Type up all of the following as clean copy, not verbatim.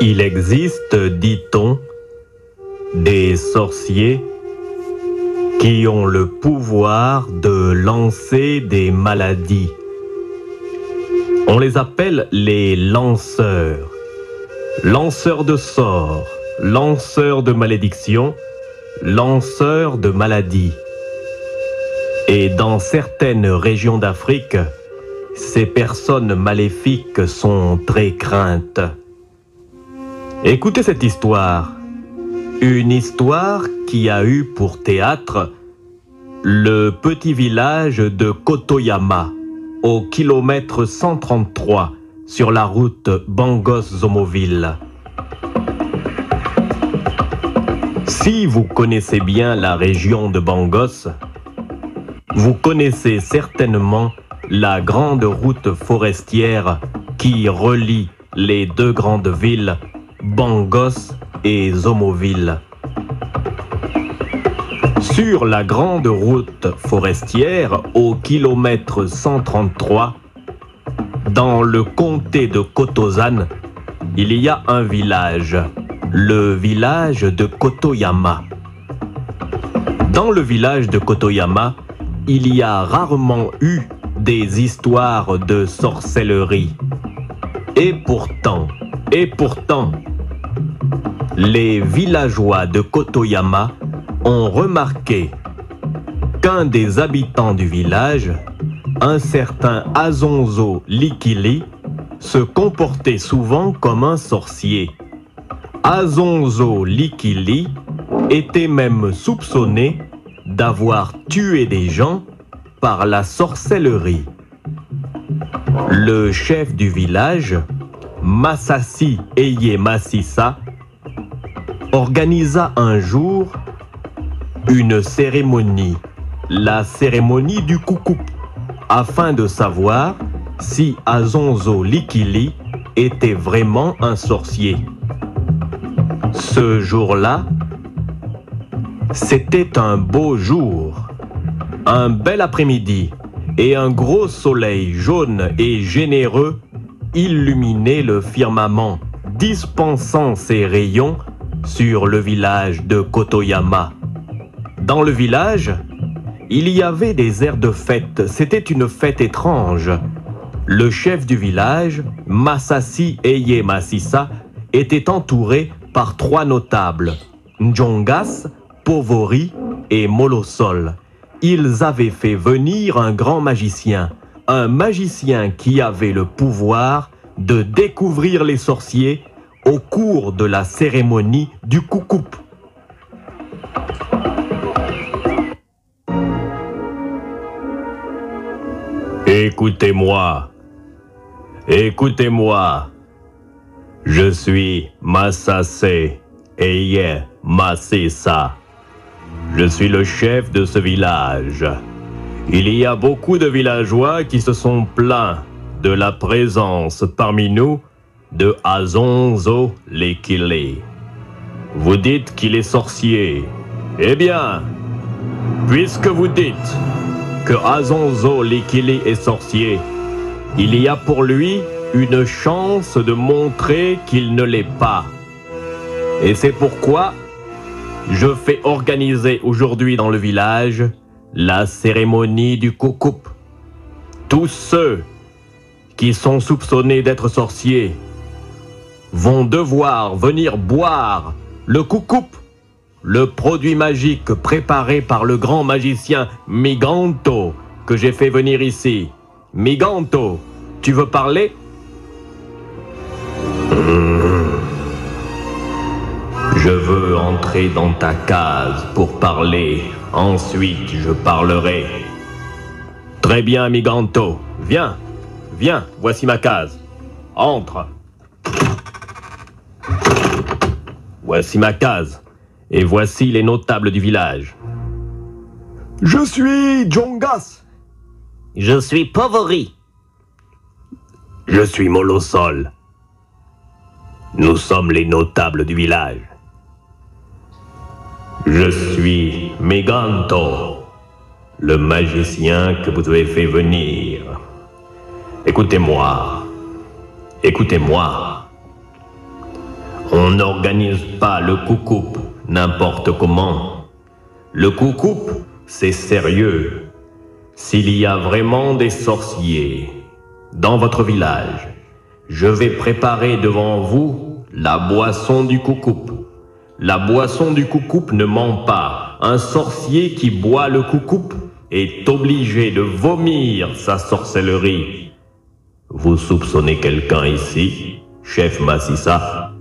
Il existe, dit-on, des sorciers qui ont le pouvoir de lancer des maladies. On les appelle les lanceurs. Lanceurs de sorts, lanceurs de malédictions, lanceurs de maladies. Et dans certaines régions d'Afrique, ces personnes maléfiques sont très craintes. Écoutez cette histoire. Une histoire qui a eu pour théâtre le petit village de Kotoyama, au kilomètre 133, sur la route Bangos-Zomoville. Si vous connaissez bien la région de Bangos, vous connaissez certainement la grande route forestière qui relie les deux grandes villes, Bangos et Zomoville. Sur la grande route forestière, au kilomètre 133, dans le comté de Kotozan, il y a un village, le village de Kotoyama. Dans le village de Kotoyama, il y a rarement eu des histoires de sorcellerie. Et pourtant, les villageois de Kotoyama ont remarqué qu'un des habitants du village, un certain Azonzo Likili, se comportait souvent comme un sorcier. Azonzo Likili était même soupçonné d'avoir tué des gens par la sorcellerie. Le chef du village, Masasi Eye Masisa, organisa un jour une cérémonie, la cérémonie du Kukup, afin de savoir si Azonzo Likili était vraiment un sorcier. Ce jour-là, c'était un beau jour, un bel après-midi, et un gros soleil jaune et généreux illuminait le firmament, dispensant ses rayons sur le village de Kotoyama. Dans le village, il y avait des airs de fête. C'était une fête étrange. Le chef du village, Masasi Eye Masisa, était entouré par 3 notables, Njongas, Povori et Molosol. Ils avaient fait venir un grand magicien, un magicien qui avait le pouvoir de découvrir les sorciers au cours de la cérémonie du Kukup. Écoutez-moi, écoutez-moi. Je suis Masase Eye Masisa. Je suis le chef de ce village. Il y a beaucoup de villageois qui se sont plaints de la présence parmi nous de Azonzo Likili. Vous dites qu'il est sorcier. Eh bien, puisque vous dites que Azonzo Likili est sorcier, il y a pour lui une chance de montrer qu'il ne l'est pas. Et c'est pourquoi je fais organiser aujourd'hui dans le village la cérémonie du Kukup. Tous ceux qui sont soupçonnés d'être sorciers vont devoir venir boire le Kukup, le produit magique préparé par le grand magicien Miganto que j'ai fait venir ici. Miganto, tu veux parler? Je veux entrer dans ta case pour parler. Ensuite, je parlerai. Très bien, Miganto. Viens, viens, voici ma case. Entre. Voici ma case. Et voici les notables du village. Je suis Njongas. Je suis Povori. Je suis Molosol. Nous sommes les notables du village. Je suis Miganto, le magicien que vous avez fait venir. Écoutez-moi. Écoutez-moi. On n'organise pas le coucoupe n'importe comment. Le coucoupe, c'est sérieux. S'il y a vraiment des sorciers dans votre village, je vais préparer devant vous la boisson du coucoupe. La boisson du coucoupe ne ment pas. Un sorcier qui boit le coucoupe est obligé de vomir sa sorcellerie. Vous soupçonnez quelqu'un ici, chef Massissa?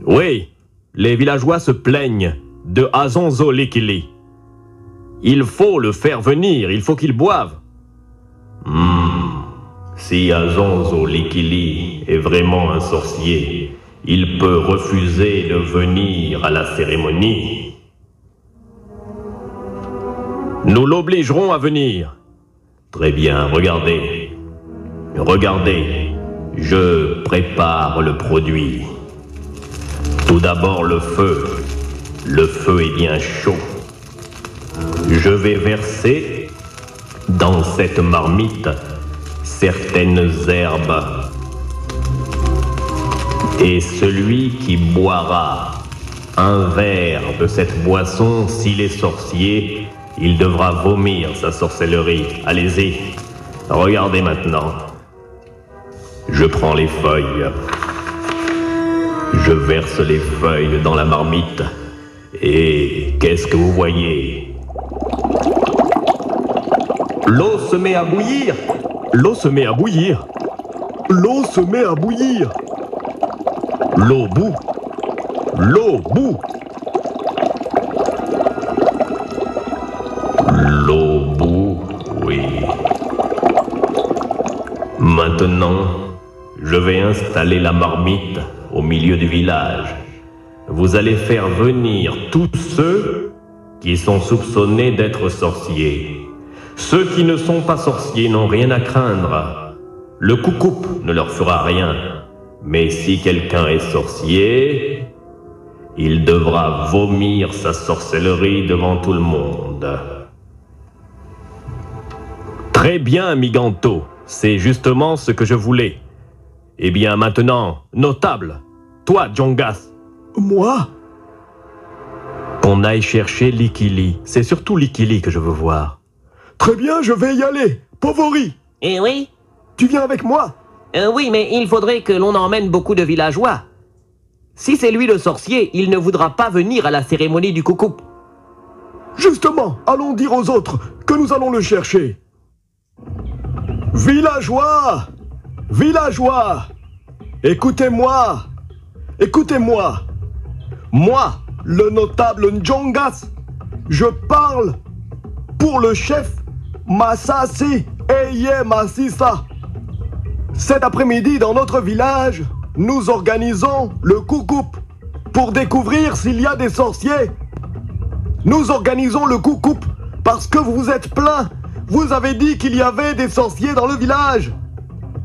Oui, les villageois se plaignent de Azonzo Likili. Il faut le faire venir, il faut qu'il boive. Si Azonzo Likili est vraiment un sorcier, il peut refuser de venir à la cérémonie. Nous l'obligerons à venir. Très bien, regardez. Regardez, je prépare le produit. Tout d'abord le feu. Le feu est bien chaud. Je vais verser dans cette marmite certaines herbes. Et celui qui boira un verre de cette boisson, s'il est sorcier, il devra vomir sa sorcellerie. Allez-y, regardez maintenant. Je prends les feuilles. Je verse les feuilles dans la marmite. Et qu'est-ce que vous voyez? L'eau se met à bouillir. L'eau se met à bouillir. L'eau se met à bouillir. L'eau bout. L'eau bout. L'eau bout, oui. Maintenant, je vais installer la marmite au milieu du village. Vous allez faire venir tous ceux qui sont soupçonnés d'être sorciers. Ceux qui ne sont pas sorciers n'ont rien à craindre. Le coucoupe ne leur fera rien. Mais si quelqu'un est sorcier, il devra vomir sa sorcellerie devant tout le monde. Très bien, Miganto. C'est justement ce que je voulais. Eh bien, maintenant, notable, toi, Djongas. Moi? Qu'on aille chercher Likili. C'est surtout Likili que je veux voir. Très bien, je vais y aller. Povori. Eh oui? Tu viens avec moi? Oui, mais il faudrait que l'on emmène beaucoup de villageois. Si c'est lui le sorcier, il ne voudra pas venir à la cérémonie du coucoupe. Justement, allons dire aux autres que nous allons le chercher. Villageois! Villageois! Écoutez-moi! Écoutez-moi! Moi, le notable Djongas, je parle pour le chef Massassi Eye Massissa. Cet après-midi, dans notre village, nous organisons le coucoupe pour découvrir s'il y a des sorciers. Nous organisons le coucoupe parce que vous vous êtes plaints. Vous avez dit qu'il y avait des sorciers dans le village.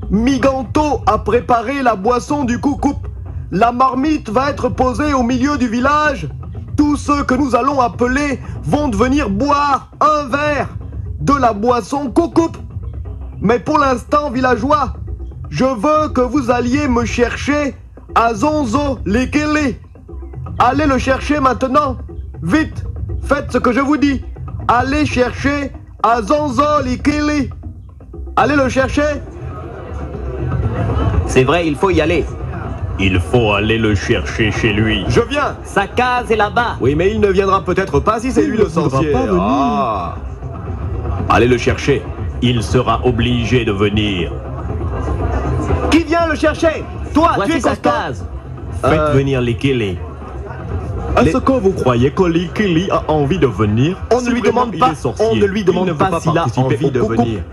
Miganto a préparé la boisson du coucoupe. La marmite va être posée au milieu du village. Tous ceux que nous allons appeler vont venir boire un verre de la boisson coucoupe. Mais pour l'instant, villageois, je veux que vous alliez me chercher Azonzo Likili. Allez le chercher maintenant. Vite, faites ce que je vous dis. Allez chercher Azonzo Likili. Allez le chercher. C'est vrai, il faut y aller. Il faut aller le chercher chez lui. Je viens. Sa case est là-bas. Oui, mais il ne viendra peut-être pas si c'est lui le sorcier. Pas venir. Ah. Allez le chercher. Il sera obligé de venir. Qui vient le chercher? Toi, tu es Voici sa constant. case. Faites venir Likili. Est-ce que vous croyez que Likili a envie de venir? On ne lui demande pas. On ne lui demande pas s'il a envie de venir.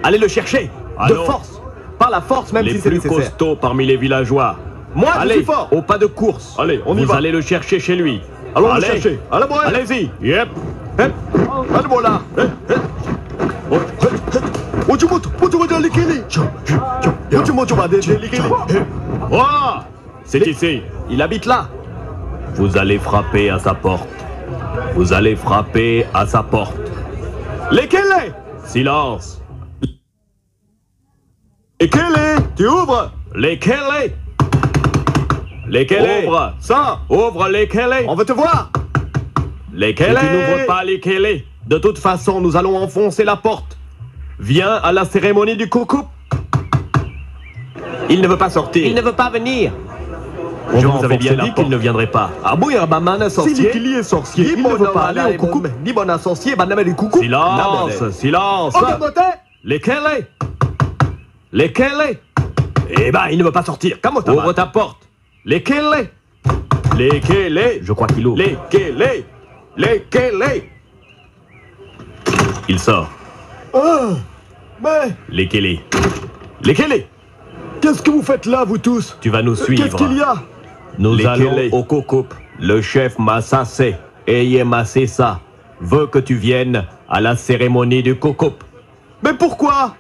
Allez le chercher. De force. Par la force, même si c'est nécessaire. Les plus costauds parmi les villageois. Moi, je suis fort. Au pas de course. Allez, on y va. Vous allez le chercher chez lui. Allons le chercher. Allez-y. Yep. Allez, voilà. Voilà. C'est ici. Il habite là. Vous allez frapper à sa porte. Vous allez frapper à sa porte. Lesquels? Silence. Lesquels? Tu ouvres. Lesquels? Lesquels? Ouvre ça. Ouvre lesquels? On veut te voir. Lesquels? Tu n'ouvres pas lesquels. De toute façon, nous allons enfoncer la porte. Viens à la cérémonie du coucou. Il ne veut pas sortir. Il ne veut pas venir. Je vous avais bien dit qu'il ne viendrait pas. Ah bon, il y a un sorcier. C'est qu'il y est sorcier. Il ne veut pas aller au coucou. Ni bon un sorcier, ben du coucou. Silence, silence. Lesquels? Lesquels? Eh ben, il ne veut pas sortir. Ouvre ta porte. Lesquels? Lesquels? Je crois qu'il ouvre. Lesquels? Lesquels? Il sort. Ah, mais Lesquels? Lesquels? qu'est-ce que vous faites là, vous tous? Tu vas nous suivre. Qu'est-ce qu'il y a? Nous Lesquels? allons au coucou. Le chef Massassé, Eye Massessa, veut que tu viennes à la cérémonie du coucou. Mais pourquoi?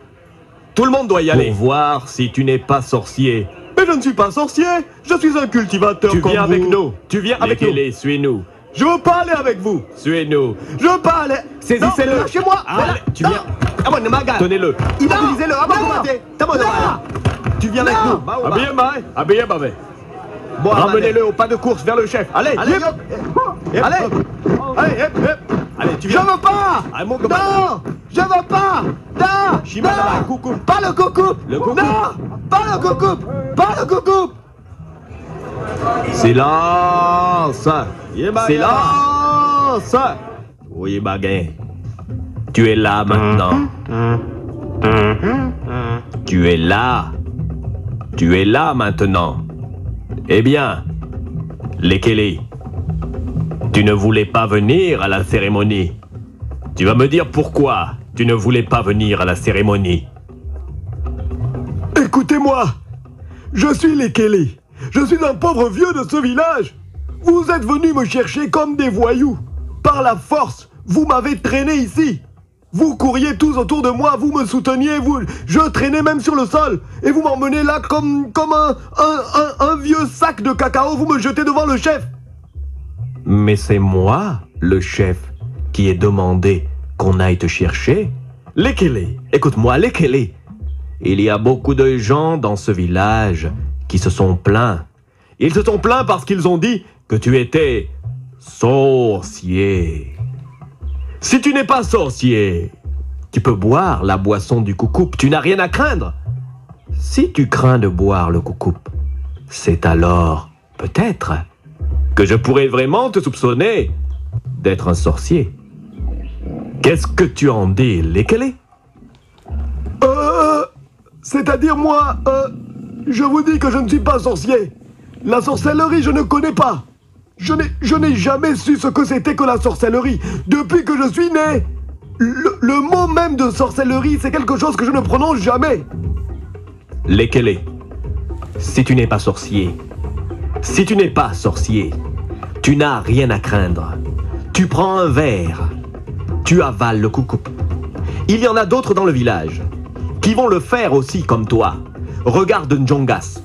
Tout le monde doit y aller. Pour voir si tu n'es pas sorcier. Mais je ne suis pas sorcier. Je suis un cultivateur Tu comme viens vous. avec nous. Tu viens avec nous. Lesquels? Suis-nous. Je veux pas aller avec vous. Suis-nous. Je veux pas aller. Saisissez-le. Non, lâchez-moi. Allez, tu viens. Ah bon, ne m'agace. Tenez-le. Immobilisez-le. Ah bon, vous matez. T'as mon droit. Tu viens avec nous. Habillez, Maë. Habillez, Maë. Bon, Ramenez-le au pas de course vers le chef. Allez, Allez, yep. allez. Allez, hep, hep. Allez, tu Je viens. veux pas. Allez, mon Non, je veux pas. Non. Shimada, Non. coucou. Pas le coucou. Le coucou. Non. Pas le coucou. Pas le coucou. Silence. Silence. Oui, Baguin. Tu es là maintenant. Tu es là. Tu es là maintenant. Eh bien, Lekele, tu ne voulais pas venir à la cérémonie. Tu vas me dire pourquoi tu ne voulais pas venir à la cérémonie. Écoutez-moi. Je suis Lekele. Je suis un pauvre vieux de ce village. Vous êtes venus me chercher comme des voyous. Par la force, vous m'avez traîné ici. Vous couriez tous autour de moi, vous me souteniez, je traînais même sur le sol. Et vous m'emmenez là comme un vieux sac de cacao, vous me jetez devant le chef. Mais c'est moi, le chef, qui ai demandé qu'on aille te chercher. Lekele, écoute-moi, Lekele. Il y a beaucoup de gens dans ce village qui se sont plaints. Ils se sont plaints parce qu'ils ont dit que tu étais sorcier. Si tu n'es pas sorcier, tu peux boire la boisson du coucou, tu n'as rien à craindre. Si tu crains de boire le coucou, c'est alors, peut-être, que je pourrais vraiment te soupçonner d'être un sorcier. Qu'est-ce que tu en dis, Lekele? C'est-à-dire moi, je vous dis que je ne suis pas sorcier. La sorcellerie, je ne connais pas. Je n'ai jamais su ce que c'était que la sorcellerie. Depuis que je suis né, le mot même de sorcellerie, c'est quelque chose que je ne prononce jamais. Lekele, si tu n'es pas sorcier, tu n'as rien à craindre. Tu prends un verre, tu avales le coucou. Il y en a d'autres dans le village qui vont le faire aussi comme toi. Regarde Njongas,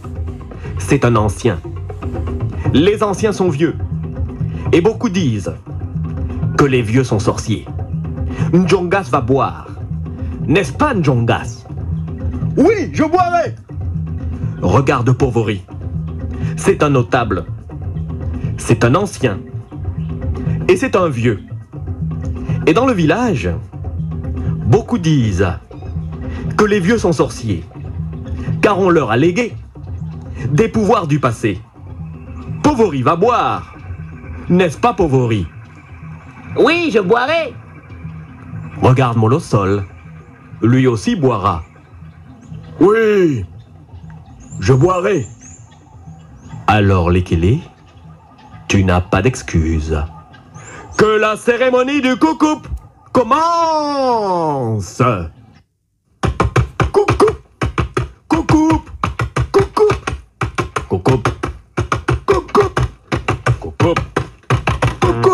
c'est un ancien. Les anciens sont vieux. Et beaucoup disent que les vieux sont sorciers. Njongas va boire. N'est-ce pas, Njongas? Oui, je boirai. Regarde Povori. C'est un notable. C'est un ancien. Et c'est un vieux. Et dans le village, beaucoup disent que les vieux sont sorciers, car on leur a légué des pouvoirs du passé. Povori va boire. N'est-ce pas, Povori? Oui, je boirai. Regarde Molosol. Lui aussi boira. Oui, je boirai. Alors, Lekele, tu n'as pas d'excuse. Que la cérémonie du coucou commence. Coucou, coucou, coucou, Coucou, coucou, coucou. coucou.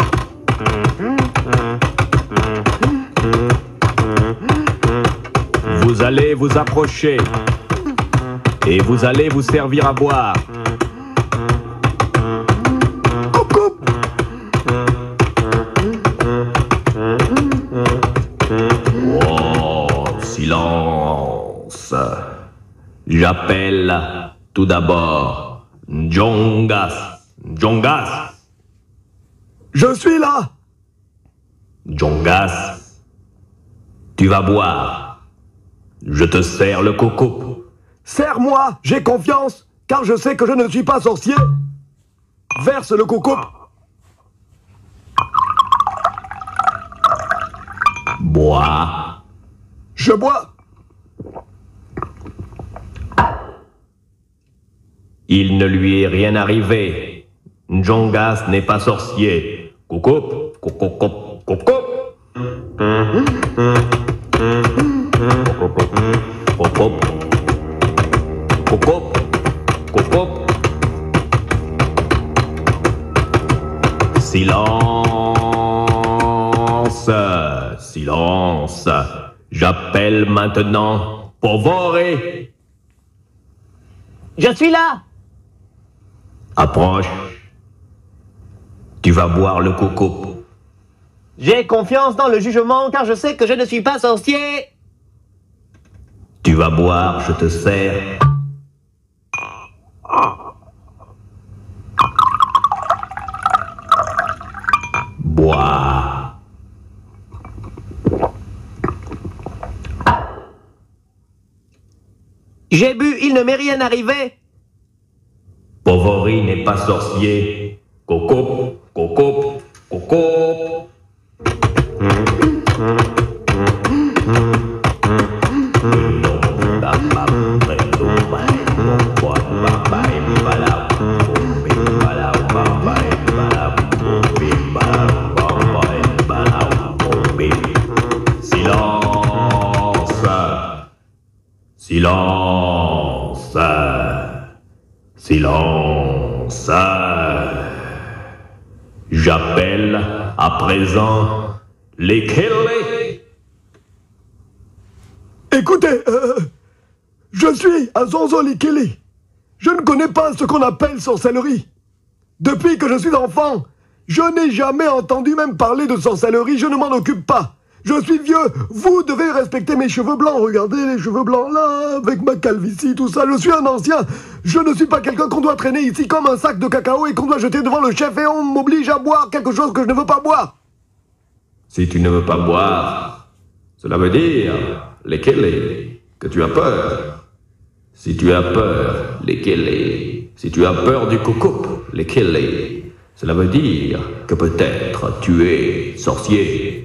Vous allez vous approcher et vous allez vous servir à boire. Coucou. Oh, silence. J'appelle tout d'abord Njongas. Njongas. Je suis là. Njongas. Tu vas boire. Je te sers le coco. Serre-moi, j'ai confiance, car je sais que je ne suis pas sorcier. Verse le coco. Bois. Je bois. Il ne lui est rien arrivé. Njongas n'est pas sorcier. Coco, coco, coco, coco. Coco, coco, coco. Silence, silence. J'appelle maintenant Povoré. Je suis là. Approche. Tu vas boire le coco. J'ai confiance dans le jugement car je sais que je ne suis pas sorcier. Tu vas boire, je te sers. Bois. J'ai bu, il ne m'est rien arrivé. Povori n'est pas sorcier. Coco, coco, coco. Silence. Silence. Silence. J'appelle à présent les Kelly. Écoutez, je suis à Zonzolikili. Je ne connais pas ce qu'on appelle sorcellerie. Depuis que je suis enfant, je n'ai jamais entendu même parler de sorcellerie, je ne m'en occupe pas. Je suis vieux, vous devez respecter mes cheveux blancs. Regardez les cheveux blancs là, avec ma calvitie, tout ça. Je suis un ancien. Je ne suis pas quelqu'un qu'on doit traîner ici comme un sac de cacao et qu'on doit jeter devant le chef et on m'oblige à boire quelque chose que je ne veux pas boire. Si tu ne veux pas boire, cela veut dire, lesquels, que tu as peur. Si tu as peur, lesquels, si tu as peur du coco, lesquels, cela veut dire que peut-être tu es sorcier.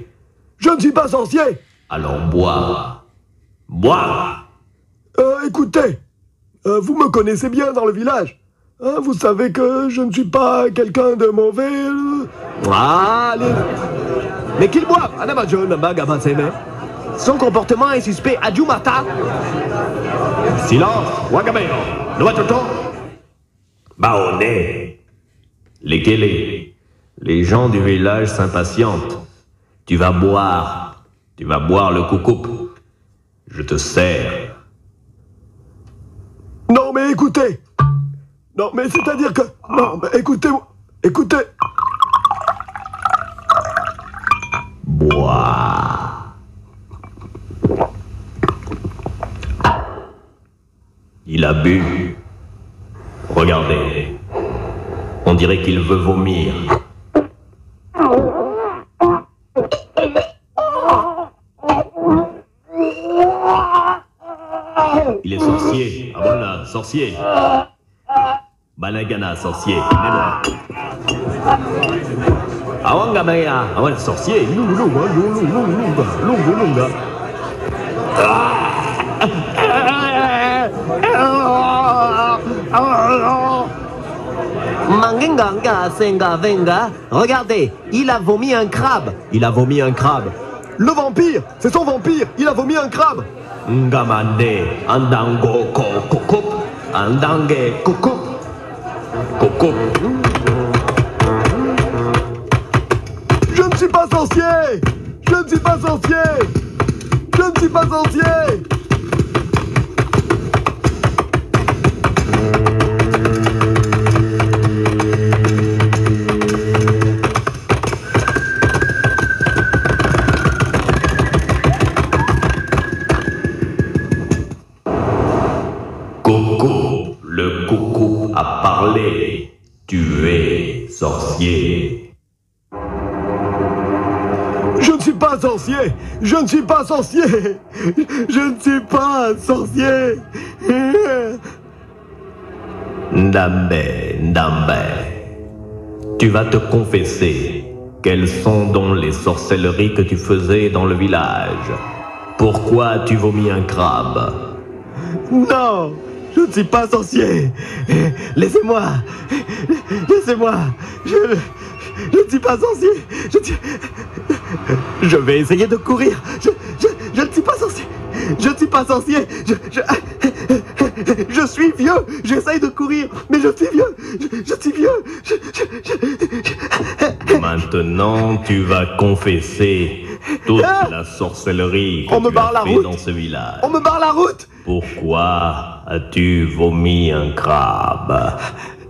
Je ne suis pas sorcier. Alors bois. Bois. Écoutez, vous me connaissez bien dans le village. Hein, vous savez que je ne suis pas quelqu'un de mauvais. Allez. Mais qu'il boive. Son comportement est suspect. Adjumata. Silence. Wagameo. Noatoto. Baoné. Lesquels, les gens du village s'impatientent. Tu vas boire le coco. Je te sers. Non, mais écoutez. Non, mais c'est-à-dire que... Non, mais écoutez-moi. Écoutez. Bois. Il a bu. Regardez. On dirait qu'il veut vomir. Il est sorcier. Ah voilà, sorcier. Banagana, sorcier. Mets-moi. Awangamaya. Ah voilà, sorcier. Lunga. Mangenganga, senga, venga. Regardez, il a vomi un crabe. Il a vomi un crabe. Le vampire, c'est son vampire. Il a vomi un crabe. Ngamande, andango kokop, andange kokop, kokop. Je ne suis pas sorcier. Je ne suis pas sorcier. Je ne suis pas sorcier. Le coucou a parler. Tu es sorcier. Je ne suis pas sorcier. Je ne suis pas sorcier. Je ne suis pas sorcier. Ndambe. Tu vas te confesser. Quelles sont donc les sorcelleries que tu faisais dans le village? Pourquoi tu vomis un crabe? Non, je ne suis pas sorcier. Laissez-moi. Laissez-moi. Je ne suis pas sorcier. Je vais essayer de courir. Je ne suis pas sorcier. Je ne suis pas sorcier. Je suis vieux. J'essaye de courir, mais je suis vieux. Je suis vieux. Maintenant, tu vas confesser toute la sorcellerie que tu as fait dans ce village. On me barre la route. Pourquoi as-tu vomi un crabe?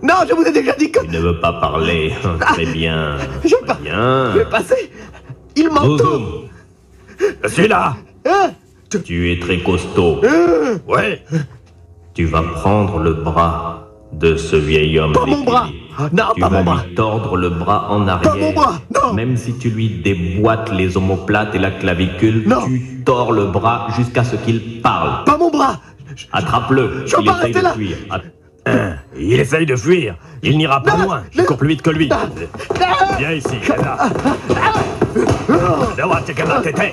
Non, je vous ai déjà dit que... Tu ne veux pas parler. Très bien. Je vais passer. Il m'entend. Zouzou, je suis là. Hein? Tu es très costaud. Ouais. Tu vas prendre le bras de ce vieil homme. Pas mon bras. Non, tu pas vas mon bras. lui tordre le bras en arrière. Pas mon bras, non. Même si tu lui déboîtes les omoplates et la clavicule, Non. tu tords le bras jusqu'à ce qu'il parle. Pas mon bras. Attrape-le. Je veux Il pas essaye rester de là. fuir. Il essaye de fuir. Il n'ira pas Non, loin. je Je cours plus vite que lui. Viens ici. Là.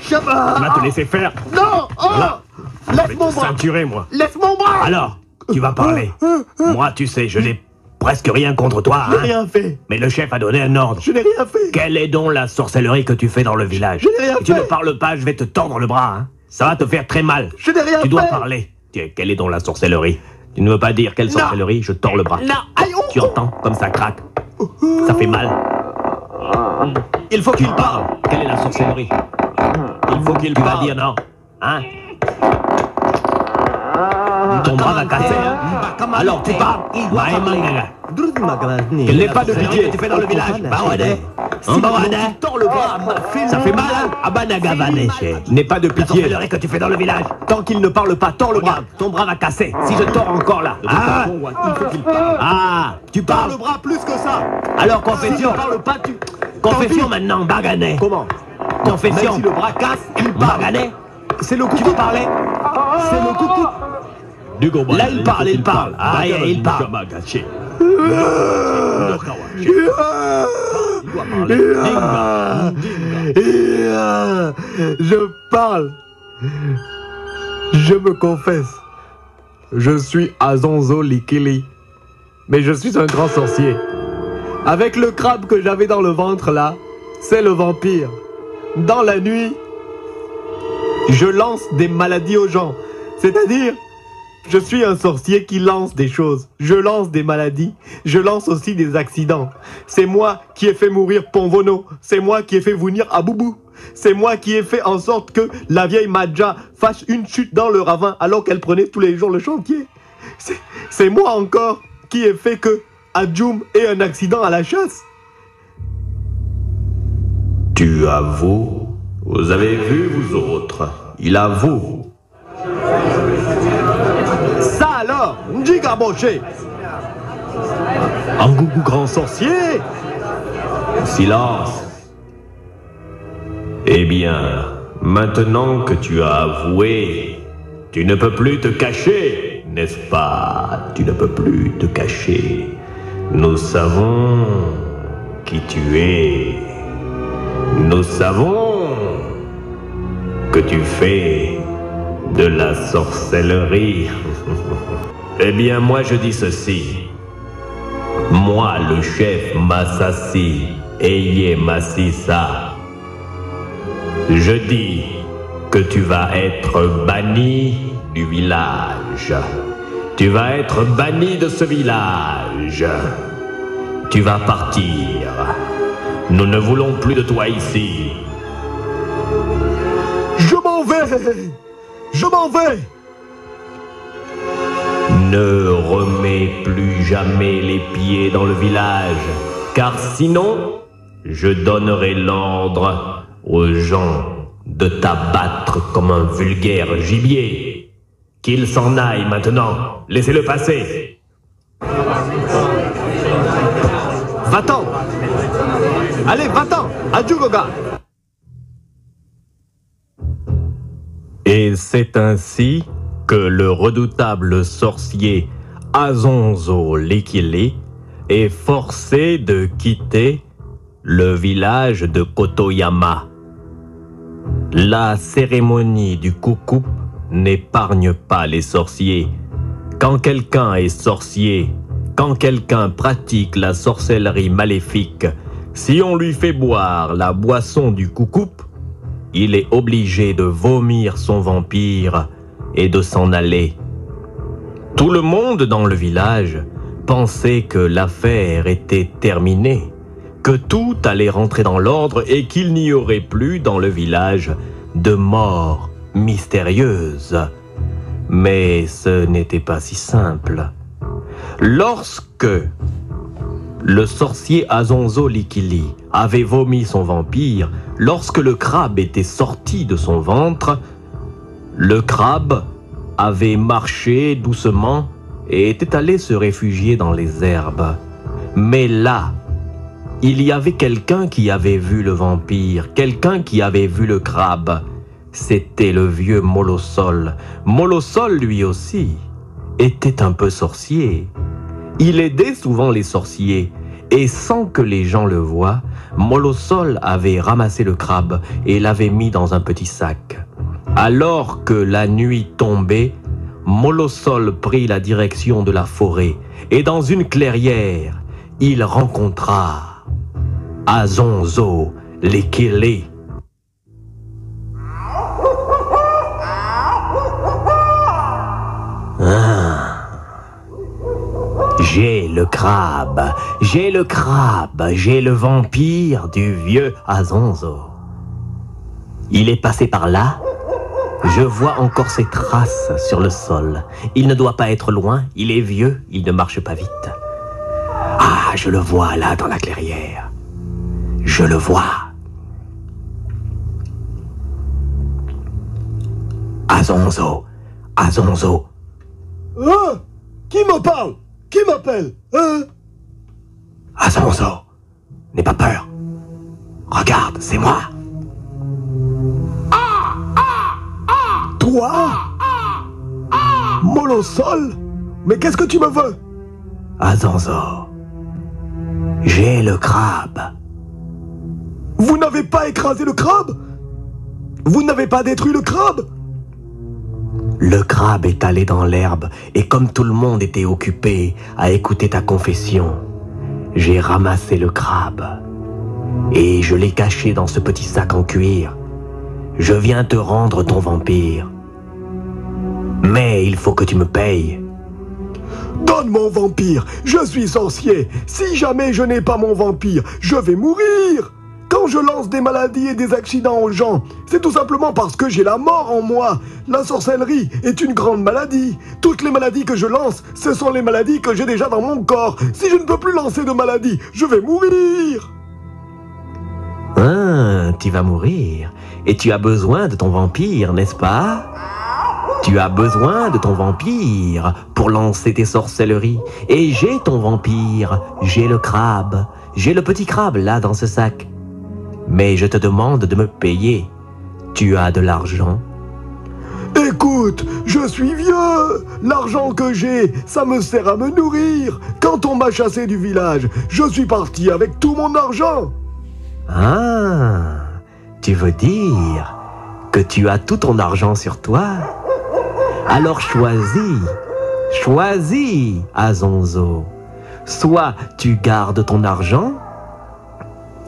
Tu vas te laisser faire. Non. Voilà. Je Laisse vais mon te bras. ceinturer, moi. Laisse mon bras. Alors, tu vas parler. Moi, tu sais, je n'ai presque rien contre toi. Je n'ai Hein. rien fait. Mais le chef a donné un ordre. Je n'ai rien fait. Quelle est donc la sorcellerie que tu fais dans le village? Je n'ai rien Si tu fait. ne parles pas, je vais te tordre le bras. Hein. Ça va te faire très mal. Je n'ai rien fait. Tu dois parler. Quelle est donc la sorcellerie? Tu ne veux pas dire quelle sorcellerie? Je tords le bras. Non. Aïe, oh. Tu entends comme ça craque? Ça fait mal. Il faut qu'il parle. Quelle est la sorcellerie? Il faut qu'il parle. Tu vas dire non. Hein? Ton bras va casser, hein? Alors tu parles. Quel n'est pas de pitié que tu fais dans le village? Tu tords le bras. Ça fait mal, hein? N'aie pas de pitié. La sorcellerie que tu fais dans le village. Tant qu'il ne parle pas, tords le bras. Ton bras va casser. Si je tords encore là. Tu parles. Le bras plus que ça. Alors confession. Si tu parles pas, tu... Confession maintenant, Baganet. Comment? Confession. Même si le bras casse, il parle. Baganet. C'est le coucou. Tu veux parler? C'est le coucou. Là, il parle, il parle. Ah, il parle. Je parle. Je me confesse. Je suis Azonzo Likili. Mais je suis un grand sorcier. Avec le crabe que j'avais dans le ventre là, c'est le vampire. Dans la nuit, je lance des maladies aux gens. C'est-à-dire, je suis un sorcier qui lance des choses. Je lance des maladies. Je lance aussi des accidents. C'est moi qui ai fait mourir Ponvono. C'est moi qui ai fait venir Aboubou. C'est moi qui ai fait en sorte que la vieille Madja fasse une chute dans le ravin alors qu'elle prenait tous les jours le chantier. C'est moi encore qui ai fait que Adjoum ait un accident à la chasse. Tu avoues? Vous avez vu, vous autres? Il avoue. Ça alors, Ndiga Boché. Angougou grand sorcier. Silence. Eh bien, maintenant que tu as avoué, tu ne peux plus te cacher, n'est-ce pas? Tu ne peux plus te cacher. Nous savons qui tu es. Nous savons que tu fais de la sorcellerie. Eh bien, moi je dis ceci. Moi, le chef Massassi, Eye Massissa, je dis que tu vas être banni du village. Tu vas être banni de ce village. Tu vas partir. Nous ne voulons plus de toi ici. Je m'en vais. Je m'en vais. Ne remets plus jamais les pieds dans le village, car sinon, je donnerai l'ordre aux gens de t'abattre comme un vulgaire gibier. Qu'il s'en aille maintenant. Laissez-le passer. Va-t'en! Allez, va-t'en! Adieu, Goga! Et c'est ainsi que le redoutable sorcier Azonzo Lekile est forcé de quitter le village de Kotoyama. La cérémonie du Kukup n'épargne pas les sorciers. Quand quelqu'un est sorcier, quand quelqu'un pratique la sorcellerie maléfique, si on lui fait boire la boisson du Kukup, il est obligé de vomir son vampire et de s'en aller. Tout le monde dans le village pensait que l'affaire était terminée, que tout allait rentrer dans l'ordre et qu'il n'y aurait plus dans le village de mort mystérieuse. Mais ce n'était pas si simple. Lorsque le sorcier Azonzo Lekile avait vomi son vampire, lorsque le crabe était sorti de son ventre, le crabe avait marché doucement et était allé se réfugier dans les herbes. Mais là, il y avait quelqu'un qui avait vu le vampire, quelqu'un qui avait vu le crabe. C'était le vieux Molosol. Molosol, lui aussi, était un peu sorcier. Il aidait souvent les sorciers, et sans que les gens le voient, Molosol avait ramassé le crabe et l'avait mis dans un petit sac. Alors que la nuit tombait, Molosol prit la direction de la forêt, et dans une clairière, il rencontra Azonzo Lekile. J'ai le crabe, j'ai le crabe, j'ai le vampire du vieux Azonzo. Il est passé par là. Je vois encore ses traces sur le sol. Il ne doit pas être loin, il est vieux, il ne marche pas vite. Ah, je le vois là dans la clairière. Je le vois. Azonzo, Azonzo. Hein? Qui me parle? Qui m'appelle? Hein? Azonzo, n'aie pas peur. Regarde, c'est moi. Toi? Molosol? Mais qu'est-ce que tu me veux? Azonzo, j'ai le crabe. Vous n'avez pas écrasé le crabe? Vous n'avez pas détruit le crabe? Le crabe est allé dans l'herbe et comme tout le monde était occupé à écouter ta confession, j'ai ramassé le crabe et je l'ai caché dans ce petit sac en cuir. Je viens te rendre ton vampire. Mais il faut que tu me payes. Donne mon vampire, je suis sorcier. Si jamais je n'ai pas mon vampire, je vais mourir. Quand je lance des maladies et des accidents aux gens, c'est tout simplement parce que j'ai la mort en moi. La sorcellerie est une grande maladie. Toutes les maladies que je lance, ce sont les maladies que j'ai déjà dans mon corps. Si je ne peux plus lancer de maladies, je vais mourir. Ah, tu vas mourir. Et tu as besoin de ton vampire, n'est-ce pas? Tu as besoin de ton vampire pour lancer tes sorcelleries. Et j'ai ton vampire, j'ai le crabe. J'ai le petit crabe là dans ce sac. Mais je te demande de me payer. Tu as de l'argent? Écoute, je suis vieux. L'argent que j'ai, ça me sert à me nourrir. Quand on m'a chassé du village, je suis parti avec tout mon argent. Ah, tu veux dire que tu as tout ton argent sur toi? Alors choisis, Azonzo. Soit tu gardes ton argent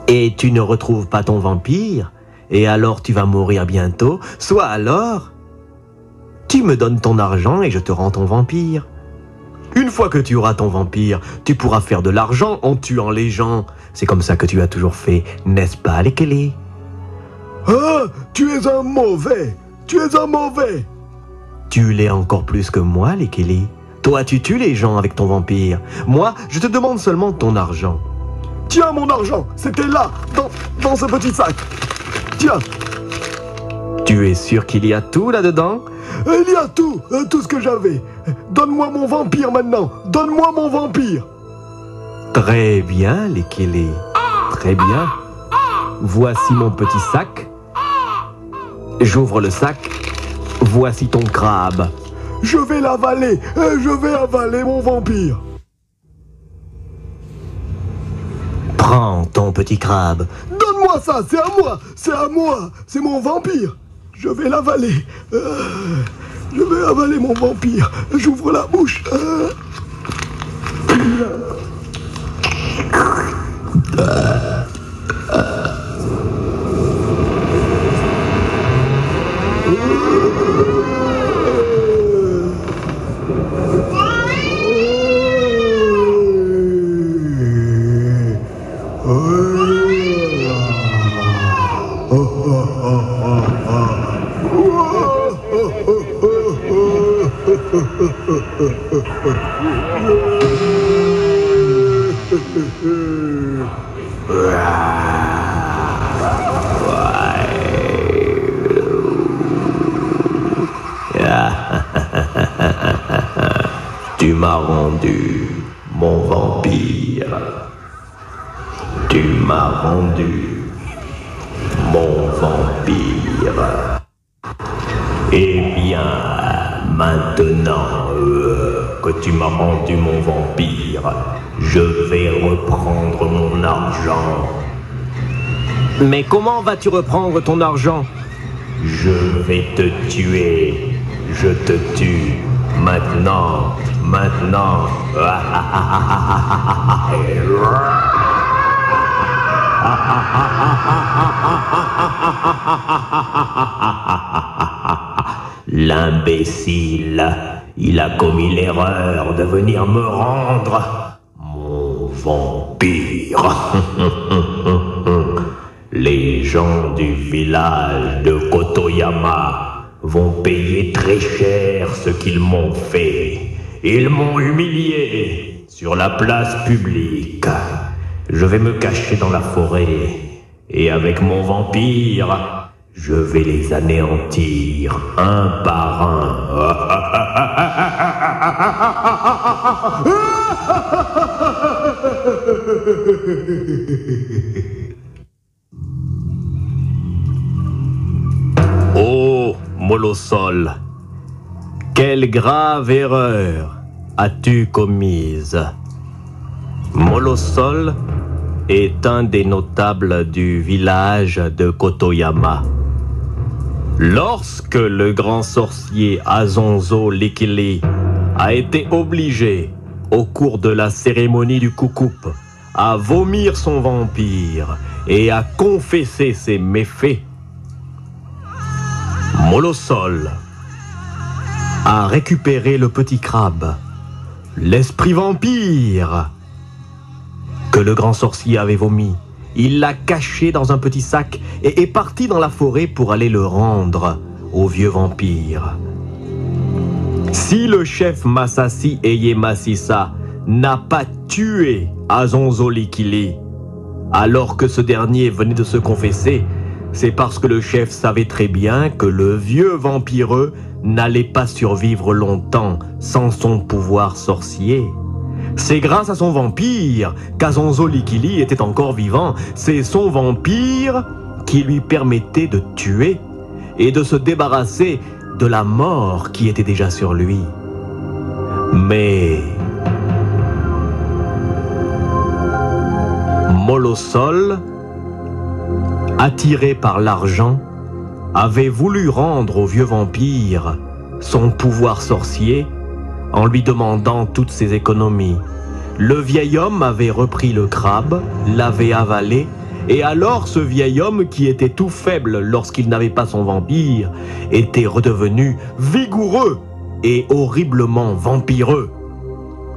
et tu ne retrouves pas ton vampire, et alors tu vas mourir bientôt, soit alors tu me donnes ton argent et je te rends ton vampire. Une fois que tu auras ton vampire, tu pourras faire de l'argent en tuant les gens. C'est comme ça que tu as toujours fait, n'est-ce pas, Lekile? Ah, tu es un mauvais. Tu es un mauvais. Tu l'es encore plus que moi, Lekile. Toi, tu tues les gens avec ton vampire. Moi, je te demande seulement ton argent. Tiens mon argent, c'était là, dans ce petit sac. Tiens. Tu es sûr qu'il y a tout là-dedans? Il y a tout ce que j'avais. Donne-moi mon vampire maintenant. Donne-moi mon vampire. Très bien, Lekele. Très bien. Voici mon petit sac. J'ouvre le sac. Voici ton crabe. Je vais l'avaler. Je vais avaler mon vampire. Prends ton petit crabe. Donne-moi ça, c'est à moi. C'est à moi. C'est mon vampire. Je vais l'avaler. Je vais avaler mon vampire. J'ouvre la bouche. Tu m'as rendu mon vampire. Tu m'as rendu mon vampire. Eh bien, maintenant que tu m'as rendu mon vampire, je vais reprendre mon argent. Mais comment vas-tu reprendre ton argent? Je vais te tuer. Je te tue. Maintenant. L'imbécile, il a commis l'erreur de venir me rendre mon vampire. Les gens du village de Kotoyama vont payer très cher ce qu'ils m'ont fait. Ils m'ont humilié sur la place publique. Je vais me cacher dans la forêt et avec mon vampire, je vais les anéantir un par un. Oh, Molosol, quelle grave erreur as-tu commise? Molosol est un des notables du village de Kotoyama. Lorsque le grand sorcier Azonzo Lekele a été obligé, au cours de la cérémonie du Kukup, à vomir son vampire et à confesser ses méfaits, Molosol a récupéré le petit crabe, l'esprit vampire que le grand sorcier avait vomi. Il l'a caché dans un petit sac et est parti dans la forêt pour aller le rendre au vieux vampire. Si le chef Masashi Eyemasisa n'a pas tué Azonzo Lekele alors que ce dernier venait de se confesser, c'est parce que le chef savait très bien que le vieux vampireux n'allait pas survivre longtemps sans son pouvoir sorcier. C'est grâce à son vampire qu'Azonzo Lekele était encore vivant. C'est son vampire qui lui permettait de tuer et de se débarrasser de la mort qui était déjà sur lui. Mais Molosol, attiré par l'argent, avait voulu rendre au vieux vampire son pouvoir sorcier en lui demandant toutes ses économies. Le vieil homme avait repris le crabe, l'avait avalé, et alors ce vieil homme qui était tout faible lorsqu'il n'avait pas son vampire était redevenu vigoureux et horriblement vampireux.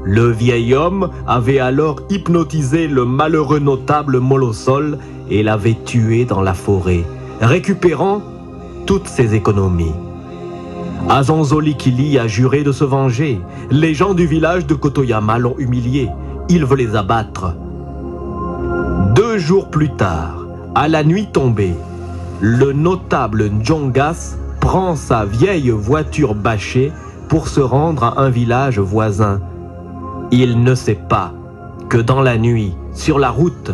Le vieil homme avait alors hypnotisé le malheureux notable Molosol et l'avait tué dans la forêt, récupérant toutes ses économies. Azonzo Lekele a juré de se venger. Les gens du village de Kotoyama l'ont humilié. Il veut les abattre. 2 jours plus tard, à la nuit tombée, le notable Njongas prend sa vieille voiture bâchée pour se rendre à un village voisin. Il ne sait pas que dans la nuit, sur la route,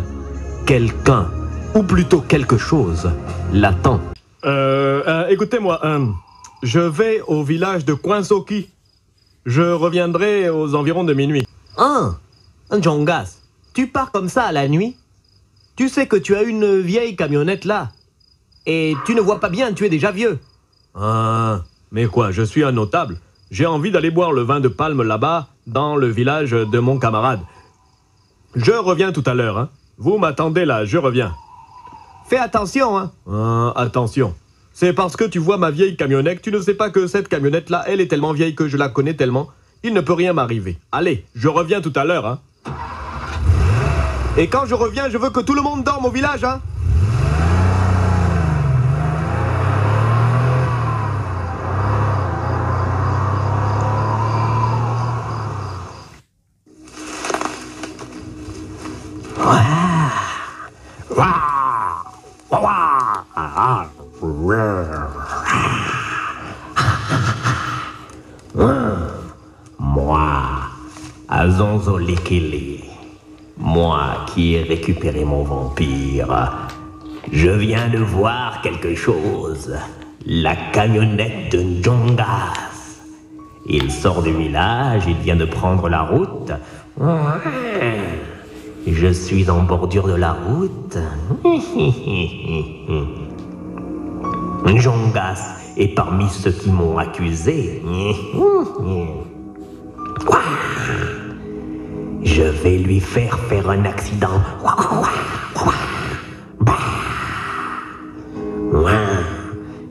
quelqu'un, ou plutôt quelque chose, l'attend. Écoutez-moi, je vais au village de Kwansoki. Je reviendrai aux environs de minuit. Hein? Njongas, tu pars comme ça à la nuit? Tu sais que tu as une vieille camionnette là. Et tu ne vois pas bien, tu es déjà vieux. Ah, mais quoi, je suis un notable. J'ai envie d'aller boire le vin de palme là-bas, dans le village de mon camarade. Je reviens tout à l'heure, hein. Vous m'attendez là, je reviens. Fais attention, hein. Attention. C'est parce que tu vois ma vieille camionnette que tu ne sais pas que cette camionnette-là, elle est tellement vieille que je la connais tellement. Il ne peut rien m'arriver. Allez, je reviens tout à l'heure, hein. Et quand je reviens, je veux que tout le monde dorme au village, hein. Moi, Azonzo Lekele, moi qui ai récupéré mon vampire, je viens de voir quelque chose. La camionnette de Njongas. Il sort du village, il vient de prendre la route. Je suis en bordure de la route. Njongas est parmi ceux qui m'ont accusé. Je vais lui faire un accident.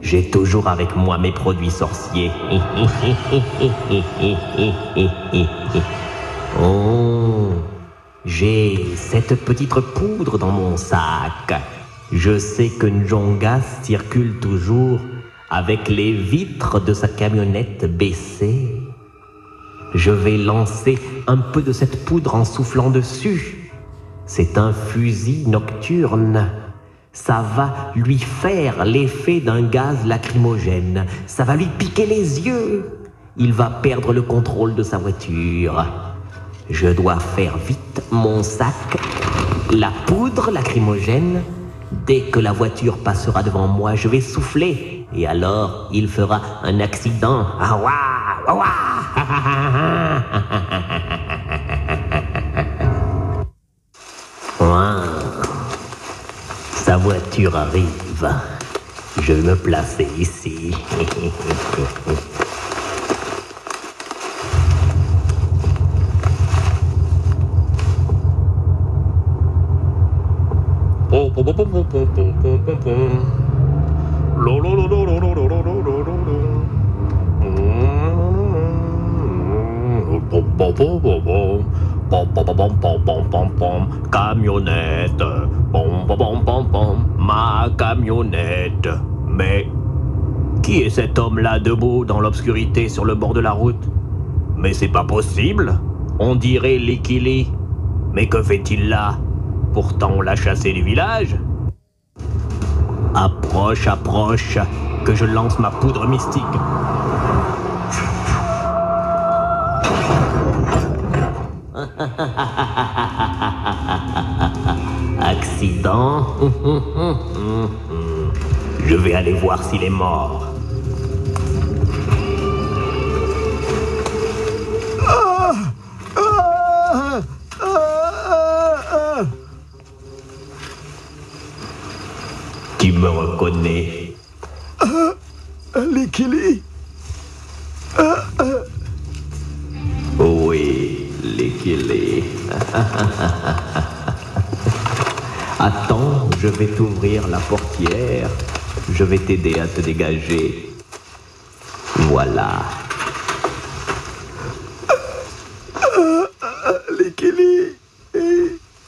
J'ai toujours avec moi mes produits sorciers. Oh, j'ai cette petite poudre dans mon sac. Je sais que Njongas circule toujours avec les vitres de sa camionnette baissées. Je vais lancer un peu de cette poudre en soufflant dessus. C'est un fusil nocturne. Ça va lui faire l'effet d'un gaz lacrymogène. Ça va lui piquer les yeux. Il va perdre le contrôle de sa voiture. Je dois faire vite mon sac, la poudre lacrymogène. Dès que la voiture passera devant moi, je vais souffler. Et alors, il fera un accident. Ah ouah, ouah. Sa voiture arrive. Je vais me placer ici. Camionnette, ma camionnette. Mais qui est cet homme-là debout dans l'obscurité sur le bord de la route? Mais c'est pas possible. On dirait Lekele. Mais que fait-il là? Pourtant on l'a chassé du village. Approche, approche, que je lance ma poudre mystique. Accident. Je vais aller voir s'il est mort. Tu me reconnais? Lekele. Oui, Lekele. Attends, je vais t'ouvrir la portière. Je vais t'aider à te dégager. Voilà. Lekele.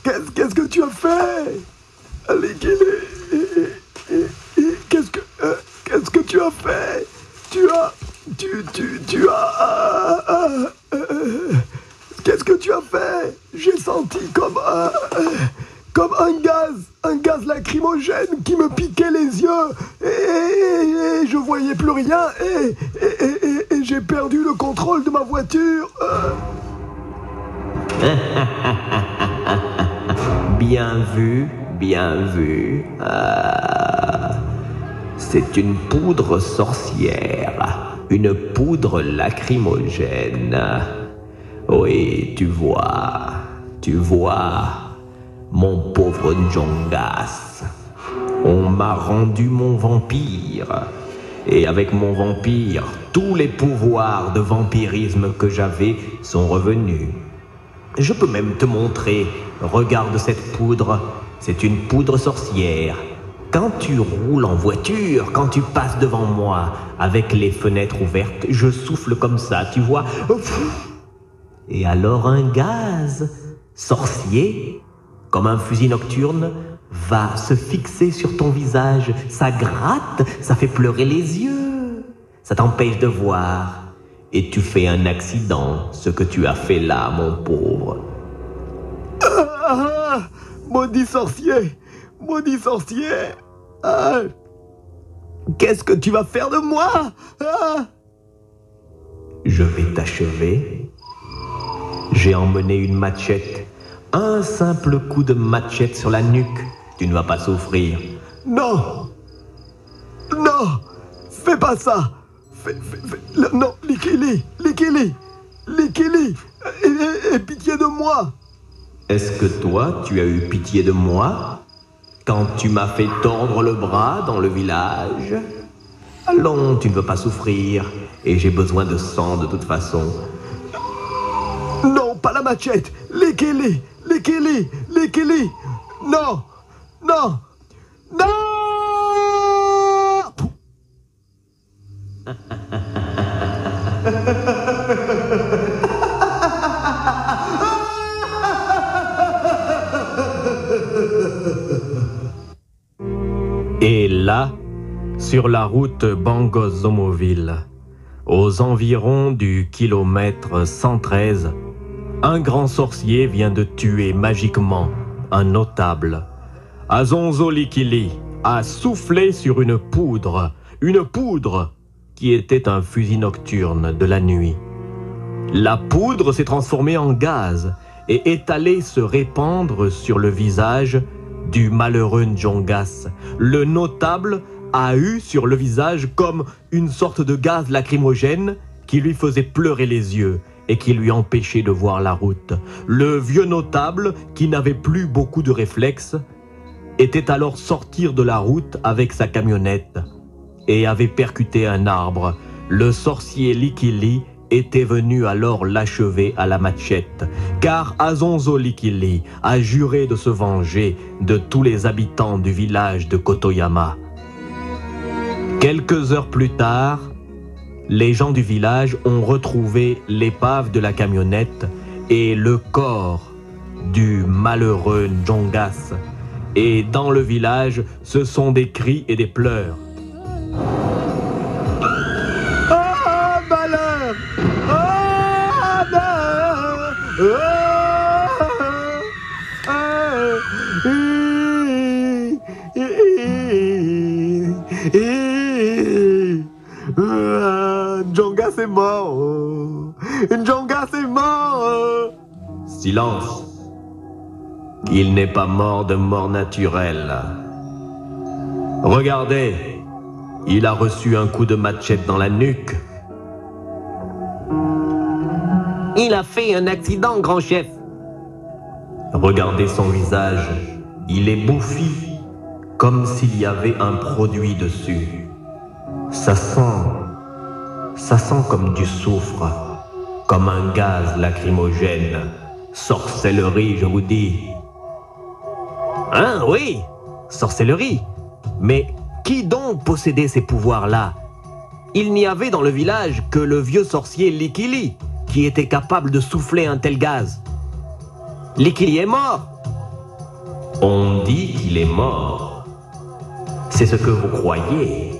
Qu'est-ce que tu as fait? Lekele. Qu'est-ce que tu as fait? Qu'est-ce que tu as fait? J'ai senti comme un gaz lacrymogène qui me piquait les yeux et je voyais plus rien et j'ai perdu le contrôle de ma voiture. Bien vu, bien vu. C'est une poudre sorcière, une poudre lacrymogène. Oui, tu vois, mon pauvre Njongas. On m'a rendu mon vampire. Et avec mon vampire, tous les pouvoirs de vampirisme que j'avais sont revenus. Je peux même te montrer. Regarde cette poudre. C'est une poudre sorcière. Quand tu roules en voiture, quand tu passes devant moi, avec les fenêtres ouvertes, je souffle comme ça, tu vois. Et alors un gaz sorcier, comme un fusil nocturne, va se fixer sur ton visage. Ça gratte, ça fait pleurer les yeux. Ça t'empêche de voir. Et tu fais un accident, ce que tu as fait là, mon pauvre. Maudit sorcier! Maudit sorcier! Qu'est-ce que tu vas faire de moi? Je vais t'achever. J'ai emmené une machette. Un simple coup de machette sur la nuque. Tu ne vas pas souffrir. Non! Non! Fais pas ça! Non, Likili! Aie pitié de moi! Est-ce que toi, tu as eu pitié de moi quand tu m'as fait tordre le bras dans le village? Allons, tu ne veux pas souffrir, et j'ai besoin de sang de toute façon. Non, pas la machette! Likili! Non! Non! Non! Et là, sur la route Bangos-Zomoville, aux environs du kilomètre 113, un grand sorcier vient de tuer magiquement un notable. Azonzo Likili a soufflé sur une poudre qui était un fusil nocturne de la nuit. La poudre s'est transformée en gaz et est allée se répandre sur le visage du malheureux Njongas. Le notable a eu sur le visage comme une sorte de gaz lacrymogène qui lui faisait pleurer les yeux et qui lui empêchait de voir la route. Le vieux notable, qui n'avait plus beaucoup de réflexes, était alors sorti de la route avec sa camionnette et avait percuté un arbre. Le sorcier Likili était venu alors l'achever à la machette, car Azonzo Likili a juré de se venger de tous les habitants du village de Kotoyama. Quelques heures plus tard, les gens du village ont retrouvé l'épave de la camionnette et le corps du malheureux Njongas. Et dans le village, ce sont des cris et des pleurs. Ah, malheur! Ah, Njongas est mort! Njongas est mort! Silence. Il n'est pas mort de mort naturelle. Regardez, il a reçu un coup de machette dans la nuque. Il a fait un accident, grand chef. Regardez son visage, il est bouffi, comme s'il y avait un produit dessus. Ça sent comme du soufre, comme un gaz lacrymogène. Sorcellerie, je vous dis. Hein, oui, sorcellerie. Mais qui donc possédait ces pouvoirs-là? Il n'y avait dans le village que le vieux sorcier Likili qui était capable de souffler un tel gaz. Likili est mort. On dit qu'il est mort. C'est ce que vous croyez.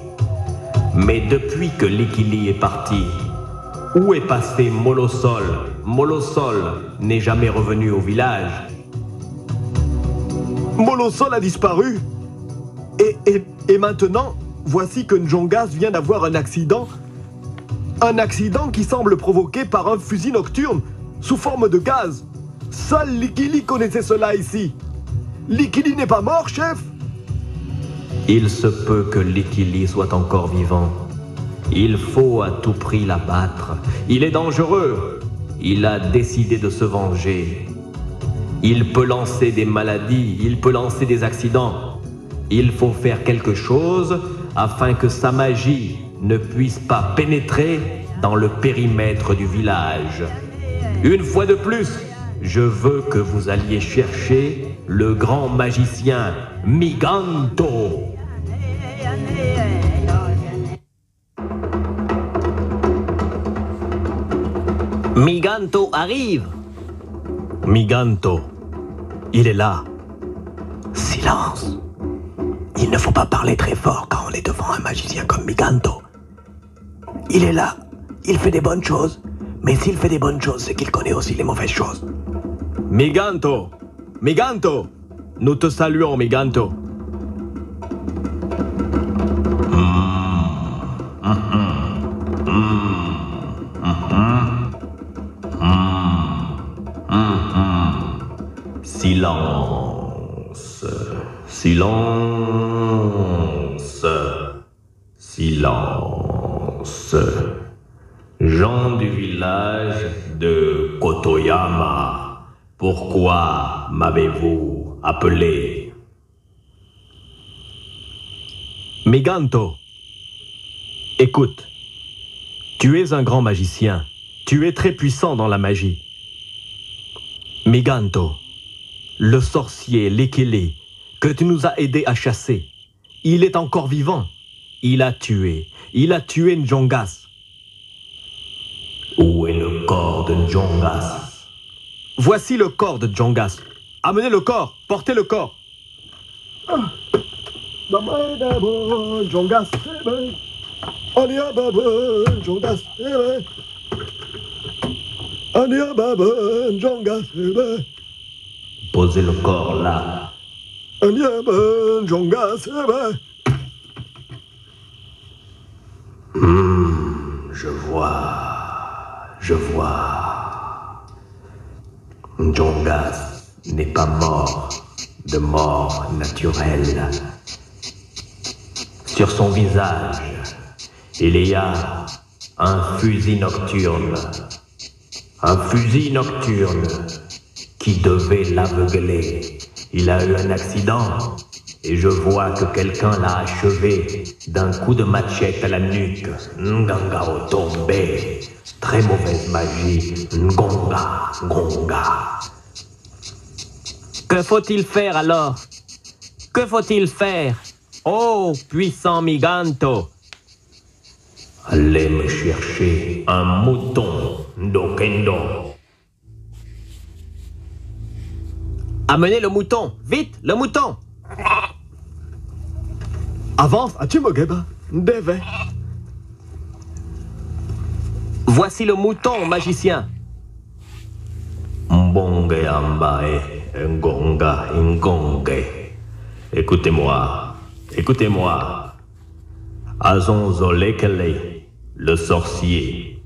Mais depuis que Likili est parti, où est passé Molosol? Molosol n'est jamais revenu au village. Molosol a disparu. Et maintenant, voici que Njongas vient d'avoir un accident. Un accident qui semble provoqué par un fusil nocturne sous forme de gaz. Seul Likili connaissait cela ici. Likili n'est pas mort, chef? Il se peut que Likili soit encore vivant. Il faut à tout prix l'abattre. Il est dangereux. Il a décidé de se venger. Il peut lancer des maladies, il peut lancer des accidents. Il faut faire quelque chose afin que sa magie ne puisse pas pénétrer dans le périmètre du village. Une fois de plus, je veux que vous alliez chercher le grand magicien Miganto. Miganto arrive. Miganto, il est là. Silence. Il ne faut pas parler très fort quand on est devant un magicien comme Miganto. Il est là, il fait des bonnes choses, mais s'il fait des bonnes choses, c'est qu'il connaît aussi les mauvaises choses. Miganto, Miganto, nous te saluons, Miganto. Silence, silence, silence. Gens du village de Kotoyama, pourquoi m'avez-vous appelé? Miganto, écoute, tu es un grand magicien, tu es très puissant dans la magie. Miganto, le sorcier Lekele, que tu nous as aidé à chasser, il est encore vivant. Il a tué Njongas. Où est le corps de Njongas? Voici le corps de Njongas. Amenez le corps, portez le corps. Posez le corps là. Je vois. Njongas n'est pas mort de mort naturelle. Sur son visage, il y a un fusil nocturne. Un fusil nocturne qui devait l'aveugler. Il a eu un accident et je vois que quelqu'un l'a achevé d'un coup de machette à la nuque. Ngangao tombé. Très mauvaise magie. Ngonga. Que faut-il faire alors? Que faut-il faire? Oh, puissant Miganto! Allez me chercher un mouton d'Okendo. Amenez le mouton! Vite, le mouton! Avance, Achimogeba, Deve. Voici le mouton, magicien. Mbonge ambae, ngonga ngonge. Écoutez-moi. Azonzo Lekele, le sorcier,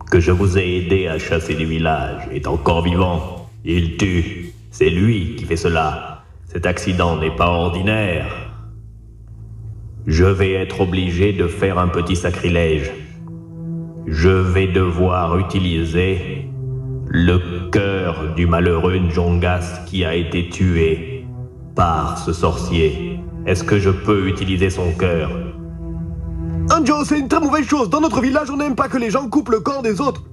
que je vous ai aidé à chasser du village, est encore vivant. Il tue. C'est lui qui fait cela. Cet accident n'est pas ordinaire. Je vais être obligé de faire un petit sacrilège. Je vais devoir utiliser le cœur du malheureux Njongas qui a été tué par ce sorcier. Est-ce que je peux utiliser son cœur? Anjo, c'est une très mauvaise chose. Dans notre village, on n'aime pas que les gens coupent le corps des autres.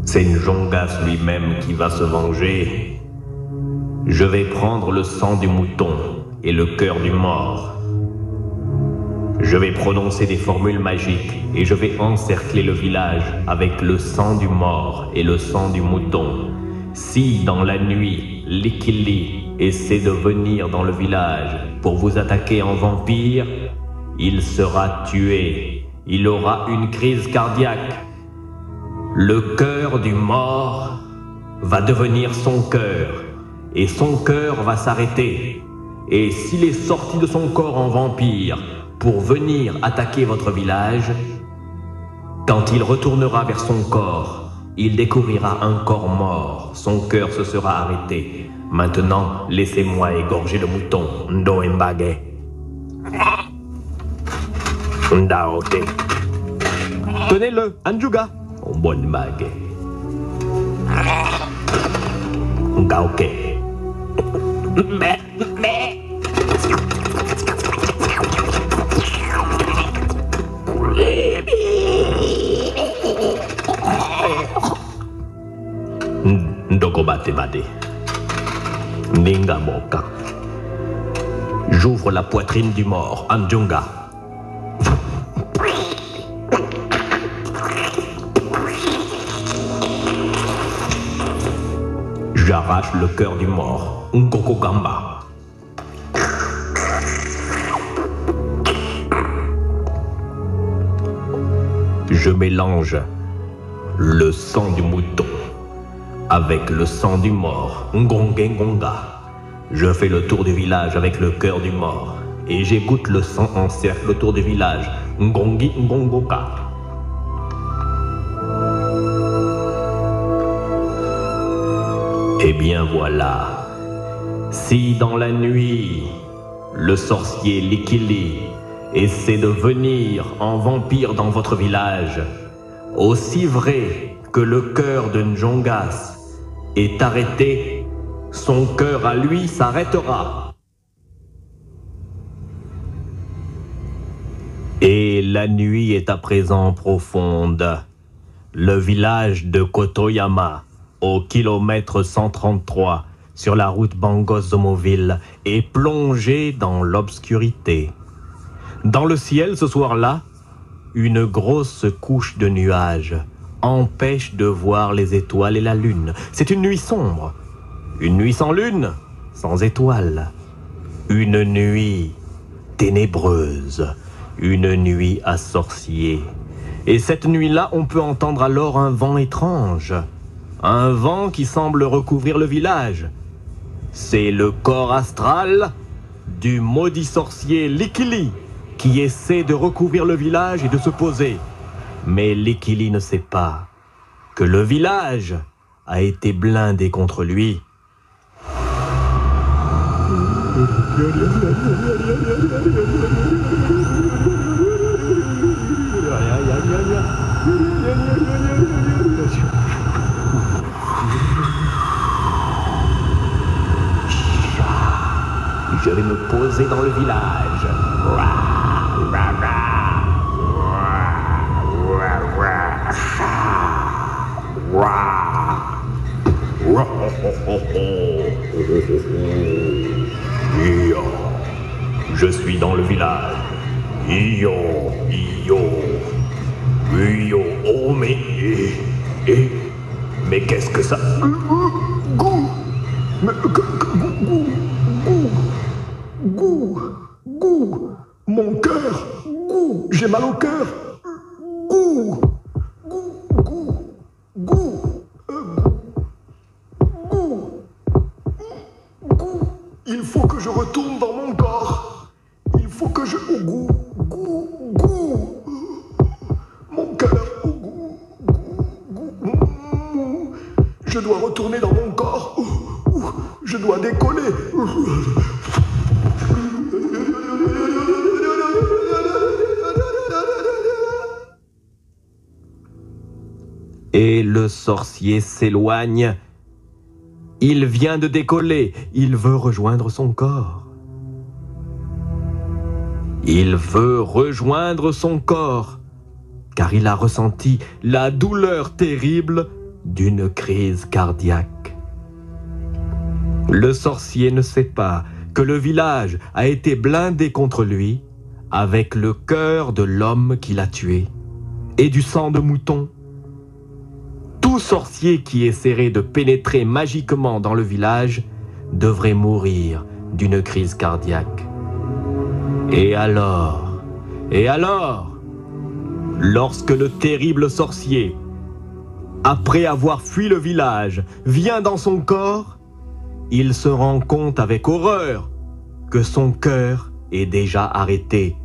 C'est Njongas lui-même qui va se venger. Je vais prendre le sang du mouton et le cœur du mort. Je vais prononcer des formules magiques et je vais encercler le village avec le sang du mort et le sang du mouton. Si, dans la nuit, Likili essaie de venir dans le village pour vous attaquer en vampire, il sera tué. Il aura une crise cardiaque. Le cœur du mort va devenir son cœur, et son cœur va s'arrêter. Et s'il est sorti de son corps en vampire pour venir attaquer votre village, quand il retournera vers son corps, il découvrira un corps mort. Son cœur se sera arrêté. Maintenant, laissez-moi égorger le mouton. Ndo Mbage. Ndaote. Tenez-le, Anjuga. Bon Mbage. Ngaoke. Ndoko bate bate. Ninga moka. J'ouvre la poitrine du mort, Anjunga. J'arrache le cœur du mort, Ngoko Gamba. Je mélange le sang du mouton avec le sang du mort, Ngongengonga. Je fais le tour du village avec le cœur du mort et j'égoutte le sang en cercle autour du village, Ngongi Ngongoka. Eh bien voilà, si dans la nuit, le sorcier Likili essaie de venir en vampire dans votre village, aussi vrai que le cœur de Njongas est arrêté, son cœur à lui s'arrêtera. Et la nuit est à présent profonde. Le village de Kotoyama, au kilomètre 133, sur la route Bangos-Zomoville, est plongé dans l'obscurité. Dans le ciel, ce soir-là, une grosse couche de nuages empêche de voir les étoiles et la lune. C'est une nuit sombre, une nuit sans lune, sans étoiles, une nuit ténébreuse, une nuit à sorcier. Et cette nuit-là, on peut entendre alors un vent étrange, un vent qui semble recouvrir le village. C'est le corps astral du maudit sorcier Likili qui essaie de recouvrir le village et de se poser. Mais Likili ne sait pas que le village a été blindé contre lui. Je vais me poser dans le village. Je suis dans le village. Iyo. Oh mais qu'est-ce que ça? Gou, mon cœur, gou, j'ai mal au cœur. Gou. Il faut que je retourne dans mon corps. Il faut que je... Gou. Mon cœur, gou. Je dois retourner dans mon corps. Je dois décoller. Et le sorcier s'éloigne. Il vient de décoller. Il veut rejoindre son corps. Il veut rejoindre son corps, car il a ressenti la douleur terrible d'une crise cardiaque. Le sorcier ne sait pas que le village a été blindé contre lui avec le cœur de l'homme qui l'a tué et du sang de mouton. Tout sorcier qui essaierait de pénétrer magiquement dans le village devrait mourir d'une crise cardiaque. Et alors, lorsque le terrible sorcier, après avoir fui le village, vient dans son corps, il se rend compte avec horreur que son cœur est déjà arrêté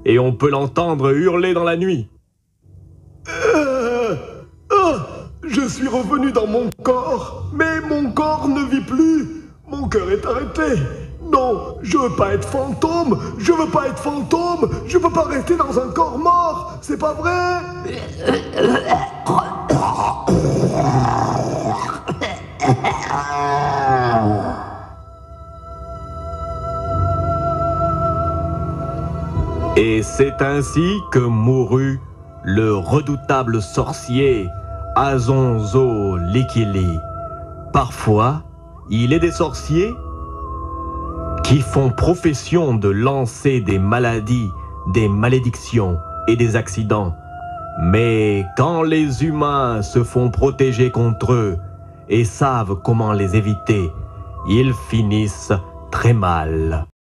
et on peut l'entendre hurler dans la nuit. Je suis revenu dans mon corps, mais mon corps ne vit plus. Mon cœur est arrêté. Non, je veux pas être fantôme. Je veux pas être fantôme. Je veux pas rester dans un corps mort. C'est pas vrai? Et c'est ainsi que mourut le redoutable sorcier Azonzo Likili. Parfois, il est des sorciers qui font profession de lancer des maladies, des malédictions et des accidents. Mais quand les humains se font protéger contre eux et savent comment les éviter, ils finissent très mal.